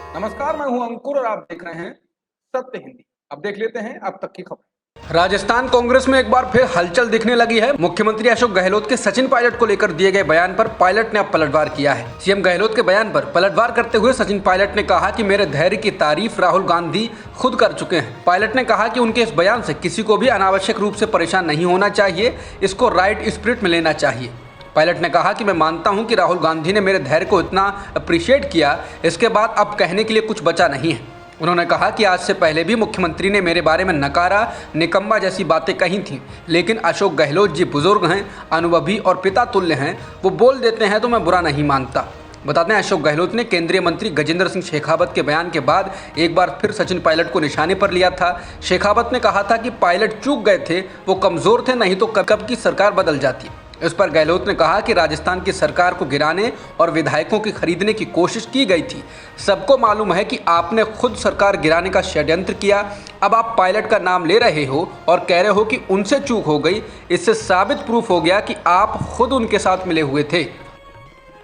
नमस्कार, मैं हूं अंकुर और आप देख रहे हैं सत्य हिंदी। अब देख लेते हैं अब तक की खबर। राजस्थान कांग्रेस में एक बार फिर हलचल दिखने लगी है। मुख्यमंत्री अशोक गहलोत के सचिन पायलट को लेकर दिए गए बयान पर पायलट ने अब पलटवार किया है। सीएम गहलोत के बयान पर पलटवार करते हुए सचिन पायलट ने कहा कि मेरे धैर्य की तारीफ राहुल गांधी खुद कर चुके हैं। पायलट ने कहा कि उनके इस बयान से किसी को भी अनावश्यक रूप से परेशान नहीं होना चाहिए, इसको राइट स्पिरिट में लेना चाहिए। पायलट ने कहा कि मैं मानता हूं कि राहुल गांधी ने मेरे धैर्य को इतना अप्रिशिएट किया, इसके बाद अब कहने के लिए कुछ बचा नहीं है। उन्होंने कहा कि आज से पहले भी मुख्यमंत्री ने मेरे बारे में नकारा, निकम्मा जैसी बातें कही थीं, लेकिन अशोक गहलोत जी बुजुर्ग हैं, अनुभवी और पिता तुल्य हैं, वो बोल देते हैं तो मैं बुरा नहीं मानता। बता दें, अशोक गहलोत ने केंद्रीय मंत्री गजेंद्र सिंह शेखावत के बयान के बाद एक बार फिर सचिन पायलट को निशाने पर लिया था। शेखावत ने कहा था कि पायलट चूक गए थे, वो कमज़ोर थे, नहीं तो कब की सरकार बदल जाती। इस पर गहलोत ने कहा कि राजस्थान की सरकार को गिराने और विधायकों की खरीदने की कोशिश की गई थी। सबको मालूम है कि आपने खुद सरकार गिराने का षड्यंत्र किया। अब आप पायलट का नाम ले रहे हो और कह रहे हो कि उनसे चूक हो गई। इससे साबित प्रूफ हो गया कि आप खुद उनके साथ मिले हुए थे।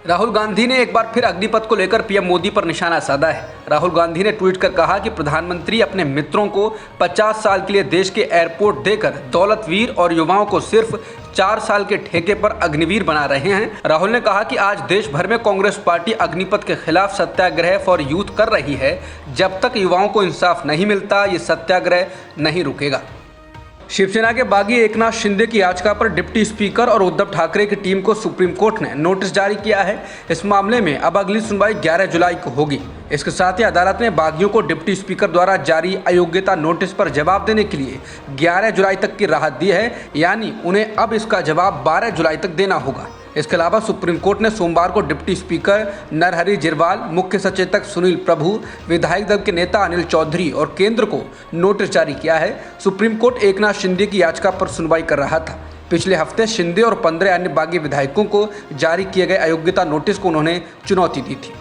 राहुल गांधी ने एक बार फिर अग्निपथ को लेकर पीएम मोदी पर निशाना साधा है। राहुल गांधी ने ट्वीट कर कहा कि प्रधानमंत्री अपने मित्रों को 50 साल के लिए देश के एयरपोर्ट देकर दौलतवीर और युवाओं को सिर्फ 4 साल के ठेके पर अग्निवीर बना रहे हैं। राहुल ने कहा कि आज देश भर में कांग्रेस पार्टी अग्निपथ के खिलाफ सत्याग्रह फॉर यूथ कर रही है। जब तक युवाओं को इंसाफ नहीं मिलता, ये सत्याग्रह नहीं रुकेगा। शिवसेना के बागी एकनाथ शिंदे की याचिका पर डिप्टी स्पीकर और उद्धव ठाकरे की टीम को सुप्रीम कोर्ट ने नोटिस जारी किया है। इस मामले में अब अगली सुनवाई 11 जुलाई को होगी। इसके साथ ही अदालत ने बागियों को डिप्टी स्पीकर द्वारा जारी अयोग्यता नोटिस पर जवाब देने के लिए 11 जुलाई तक की राहत दी है, यानी उन्हें अब इसका जवाब 12 जुलाई तक देना होगा। इसके अलावा सुप्रीम कोर्ट ने सोमवार को डिप्टी स्पीकर नरहरि जिरवाल, मुख्य सचेतक सुनील प्रभु, विधायक दल के नेता अनिल चौधरी और केंद्र को नोटिस जारी किया है। सुप्रीम कोर्ट एकनाथ शिंदे की याचिका पर सुनवाई कर रहा था। पिछले हफ्ते शिंदे और 15 अन्य बागी विधायकों को जारी किए गए अयोग्यता नोटिस को उन्होंने चुनौती दी थी।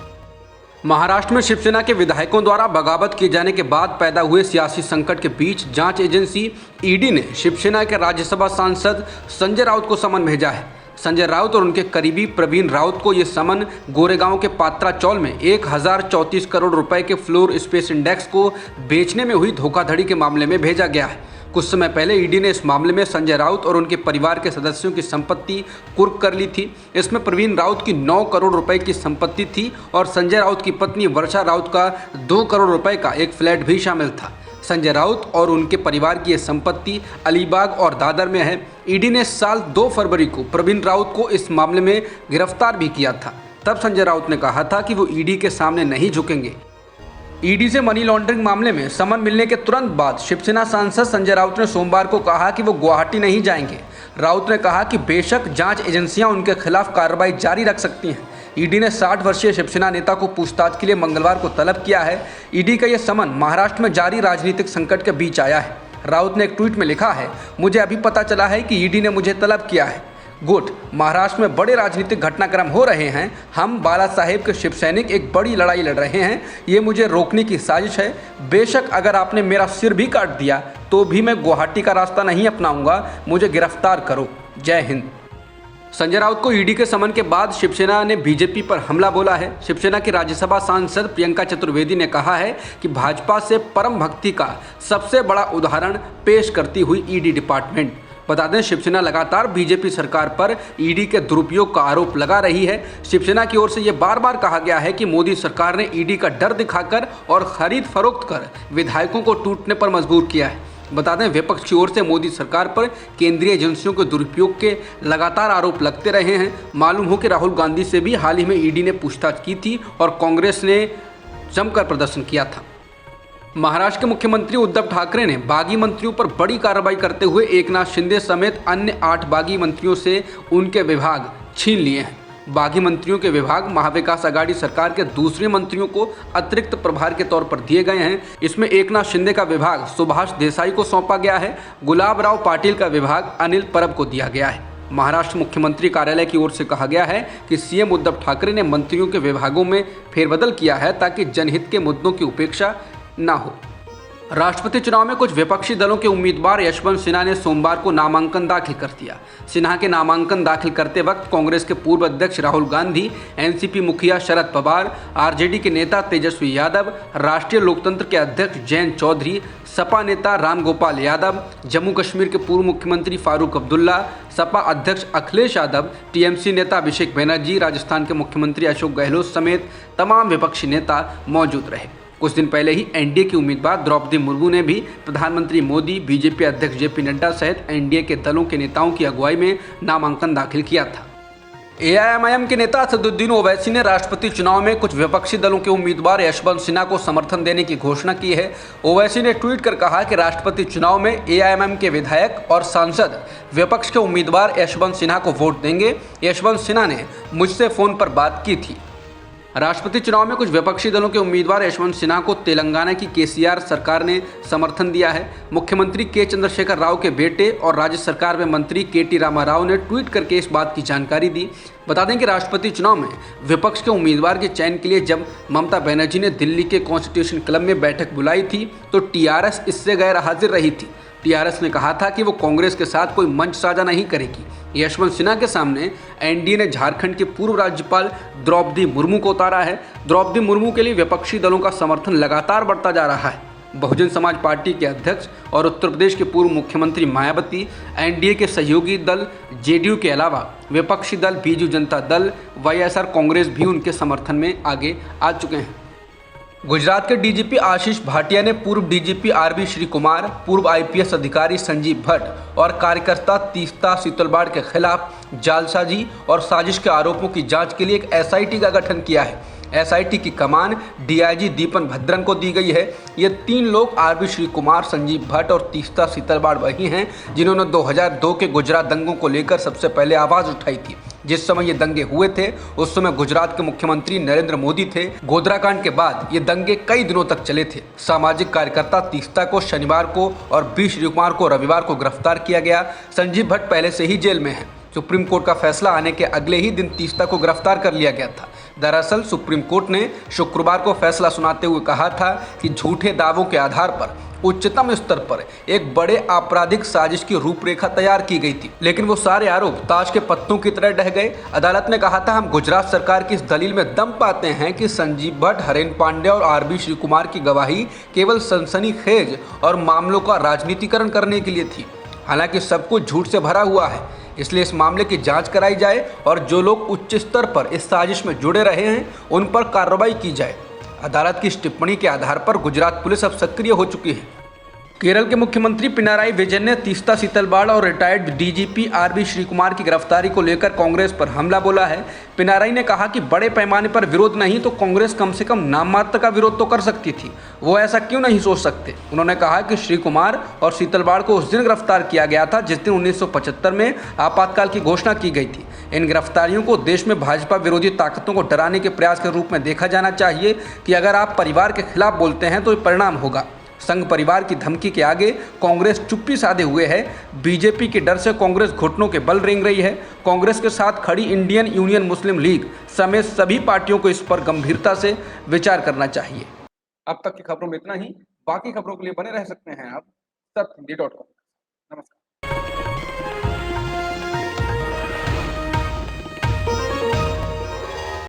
महाराष्ट्र में शिवसेना के विधायकों द्वारा बगावत किए जाने के बाद पैदा हुए सियासी संकट के बीच जांच एजेंसी ईडी ने शिवसेना के राज्यसभा सांसद संजय राउत को समन भेजा है। संजय राउत और उनके करीबी प्रवीण राउत को ये समन गोरेगांव के पात्रा चौल में 1034 करोड़ रुपए के फ्लोर स्पेस इंडेक्स को बेचने में हुई धोखाधड़ी के मामले में भेजा गया है। कुछ समय पहले ईडी ने इस मामले में संजय राउत और उनके परिवार के सदस्यों की संपत्ति कुर्क कर ली थी। इसमें प्रवीण राउत की 9 करोड़ रुपए की संपत्ति थी और संजय राउत की पत्नी वर्षा राउत का 2 करोड़ रुपए का एक फ्लैट भी शामिल था। संजय राउत और उनके परिवार की यह संपत्ति अलीबाग और दादर में है। ईडी ने साल 2 फरवरी को प्रवीण राउत को इस मामले में गिरफ्तार भी किया था। तब संजय राउत ने कहा था कि वो ईडी के सामने नहीं झुकेंगे। ईडी से मनी लॉन्ड्रिंग मामले में समन मिलने के तुरंत बाद शिवसेना सांसद संजय राउत ने सोमवार को कहा कि वो गुवाहाटी नहीं जाएंगे। राउत ने कहा कि बेशक जांच एजेंसियां उनके खिलाफ कार्रवाई जारी रख सकती हैं। ईडी ने 60 वर्षीय शिवसेना नेता को पूछताछ के लिए मंगलवार को तलब किया है। ईडी का यह समन महाराष्ट्र में जारी राजनीतिक संकट के बीच आया है। राउत ने एक ट्वीट में लिखा है, मुझे अभी पता चला है कि ईडी ने मुझे तलब किया है। गुट, महाराष्ट्र में बड़े राजनीतिक घटनाक्रम हो रहे हैं। हम बाला साहेब के शिव सैनिक एक बड़ी लड़ाई लड़ रहे हैं। ये मुझे रोकने की साजिश है। बेशक अगर आपने मेरा सिर भी काट दिया तो भी मैं गुवाहाटी का रास्ता नहीं अपनाऊंगा। मुझे गिरफ्तार करो। जय हिंद। संजय राउत को ईडी के समन के बाद शिवसेना ने बीजेपी पर हमला बोला है। शिवसेना की राज्यसभा सांसद प्रियंका चतुर्वेदी ने कहा है कि भाजपा से परम भक्ति का सबसे बड़ा उदाहरण पेश करती हुई ईडी डिपार्टमेंट। बता दें, शिवसेना लगातार बीजेपी सरकार पर ईडी के दुरुपयोग का आरोप लगा रही है। शिवसेना की ओर से यह बार बार कहा गया है कि मोदी सरकार ने ईडी का डर दिखाकर और खरीद फरोख्त कर विधायकों को टूटने पर मजबूर किया है। बता दें, विपक्ष की ओर से मोदी सरकार पर केंद्रीय एजेंसियों के दुरुपयोग के लगातार आरोप लगते रहे हैं। मालूम हो कि राहुल गांधी से भी हाल ही में ईडी ने पूछताछ की थी और कांग्रेस ने जमकर प्रदर्शन किया था। महाराष्ट्र के मुख्यमंत्री उद्धव ठाकरे ने बागी मंत्रियों पर बड़ी कार्रवाई करते हुए एकनाथ शिंदे समेत अन्य 8 बागी मंत्रियों से उनके विभाग छीन लिए हैं। बागी मंत्रियों के विभाग महाविकास आघाड़ी सरकार के दूसरे मंत्रियों को अतिरिक्त प्रभार के तौर पर दिए गए हैं। इसमें एकनाथ शिंदे का विभाग सुभाष देसाई को सौंपा गया है। गुलाब राव पाटिल का विभाग अनिल परब को दिया गया है। महाराष्ट्र मुख्यमंत्री कार्यालय की ओर से कहा गया है कि सीएम उद्धव ठाकरे ने मंत्रियों के विभागों में फेरबदल किया है ताकि जनहित के मुद्दों की उपेक्षा न हो। राष्ट्रपति चुनाव में कुछ विपक्षी दलों के उम्मीदवार यशवंत सिन्हा ने सोमवार को नामांकन दाखिल कर दिया। सिन्हा के नामांकन दाखिल करते वक्त कांग्रेस के पूर्व अध्यक्ष राहुल गांधी, एनसीपी मुखिया शरद पवार, आरजेडी के नेता तेजस्वी यादव, राष्ट्रीय लोकतंत्र के अध्यक्ष जयंत चौधरी, सपा नेता रामगोपाल यादव, जम्मू कश्मीर के पूर्व मुख्यमंत्री फारूक अब्दुल्ला, सपा अध्यक्ष अखिलेश यादव, टीएमसी नेता अभिषेक बनर्जी, राजस्थान के मुख्यमंत्री अशोक गहलोत समेत तमाम विपक्षी नेता मौजूद रहे। कुछ दिन पहले ही एनडीए की उम्मीदवार द्रौपदी मुर्मू ने भी प्रधानमंत्री मोदी, बीजेपी अध्यक्ष जेपी नड्डा सहित एनडीए के दलों के नेताओं की अगुवाई में नामांकन दाखिल किया था। एआईएमआईएम के नेता असदुद्दीन ओवैसी ने राष्ट्रपति चुनाव में कुछ विपक्षी दलों के उम्मीदवार यशवंत सिन्हा को समर्थन देने की घोषणा की है। ओवैसी ने ट्वीट कर कहा कि राष्ट्रपति चुनाव में एआईएमआईएम के विधायक और सांसद विपक्ष के उम्मीदवार यशवंत सिन्हा को वोट देंगे। यशवंत सिन्हा ने मुझसे फोन पर बात की थी। राष्ट्रपति चुनाव में कुछ विपक्षी दलों के उम्मीदवार यशवंत सिन्हा को तेलंगाना की केसीआर सरकार ने समर्थन दिया है। मुख्यमंत्री के चंद्रशेखर राव के बेटे और राज्य सरकार में मंत्री केटी रामाराव ने ट्वीट करके इस बात की जानकारी दी। बता दें कि राष्ट्रपति चुनाव में विपक्ष के उम्मीदवार के चयन के लिए जब ममता बनर्जी ने दिल्ली के कॉन्स्टिट्यूशन क्लब में बैठक बुलाई थी तो टीआरएस इससे गैर हाजिर रही थी। टीआरएस ने कहा था कि वो कांग्रेस के साथ कोई मंच साझा नहीं करेगी। यशवंत सिन्हा के सामने एनडीए ने झारखंड के पूर्व राज्यपाल द्रौपदी मुर्मू को उतारा है। द्रौपदी मुर्मू के लिए विपक्षी दलों का समर्थन लगातार बढ़ता जा रहा है। बहुजन समाज पार्टी के अध्यक्ष और उत्तर प्रदेश के पूर्व मुख्यमंत्री मायावती, एनडीए के सहयोगी दल जेडीयू के अलावा विपक्षी दल बीजू जनता दल, वाईएसआर कांग्रेस भी उनके समर्थन में आगे आ चुके हैं। गुजरात के डीजीपी आशीष भाटिया ने पूर्व डीजीपी आरबी श्री कुमार, पूर्व आईपीएस अधिकारी संजीव भट्ट और कार्यकर्ता तीस्ता सीतलवाड़ के खिलाफ जालसाजी और साजिश के आरोपों की जांच के लिए एक एसआईटी का गठन किया है। एसआईटी की कमान डीआईजी दीपन भद्रन को दी गई है। ये 3 लोग आरबी श्री कुमार, संजीव भट्ट और तीस्ता सीतलवाड़ वही हैं जिन्होंने 2002 के गुजरात दंगों को लेकर सबसे पहले आवाज़ उठाई थी। जिस समय ये दंगे हुए थे उस समय गुजरात के मुख्यमंत्री नरेंद्र मोदी थे। गोधरा कांड के बाद ये दंगे कई दिनों तक चले थे। सामाजिक कार्यकर्ता तीस्ता को शनिवार को और बी श्री कुमार को रविवार को गिरफ्तार किया गया। संजीव भट्ट पहले से ही जेल में है। सुप्रीम कोर्ट का फैसला आने के अगले ही दिन तीस्ता को गिरफ्तार कर लिया गया था। दरअसल सुप्रीम कोर्ट ने शुक्रवार को फैसला सुनाते हुए कहा था कि झूठे दावों के आधार पर उच्चतम स्तर पर एक बड़े आपराधिक साजिश की रूपरेखा तैयार की गई थी, लेकिन वो सारे आरोप ताश के पत्तों की तरह ढह गए। अदालत ने कहा था, हम गुजरात सरकार की इस दलील में दम पाते हैं कि संजीव भट्ट, हरेन पांड्या और आरबी श्री कुमार की गवाही केवल सनसनीखेज और मामलों का राजनीतिकरण करने के लिए थी। हालांकि सब कुछ झूठ से भरा हुआ है, इसलिए इस मामले की जांच कराई जाए और जो लोग उच्च स्तर पर इस साजिश में जुड़े रहे हैं उन पर कार्रवाई की जाए। अदालत की इस टिप्पणी के आधार पर गुजरात पुलिस अब सक्रिय हो चुकी है। केरल के मुख्यमंत्री पिनाराई विजयन ने तीस्ता सीतलवाड़ और retired DGP R B Sreekumar की गिरफ्तारी को लेकर कांग्रेस पर हमला बोला है। पिनाराई ने कहा कि बड़े पैमाने पर विरोध नहीं तो कांग्रेस कम से कम नाम मात्र का विरोध तो कर सकती थी, वो ऐसा क्यों नहीं सोच सकते। उन्होंने कहा कि श्री कुमार और सीतलवाड़ को उस दिन गिरफ्तार किया गया था जिस दिन 1975 में आपातकाल की घोषणा की गई थी। इन गिरफ्तारियों को देश में भाजपा विरोधी ताकतों को डराने के प्रयास के रूप में देखा जाना चाहिए कि अगर आप परिवार के खिलाफ बोलते हैं तो परिणाम होगा। संघ परिवार की धमकी के आगे कांग्रेस चुप्पी साधे हुए है। बीजेपी के डर से कांग्रेस घुटनों के बल रेंग रही है। कांग्रेस के साथ खड़ी इंडियन यूनियन मुस्लिम लीग समेत सभी पार्टियों को इस पर गंभीरता से विचार करना चाहिए। अब तक की खबरों में इतना ही। बाकी खबरों के लिए बने रह सकते हैं आप सत्य हिंदी.com। नमस्कार।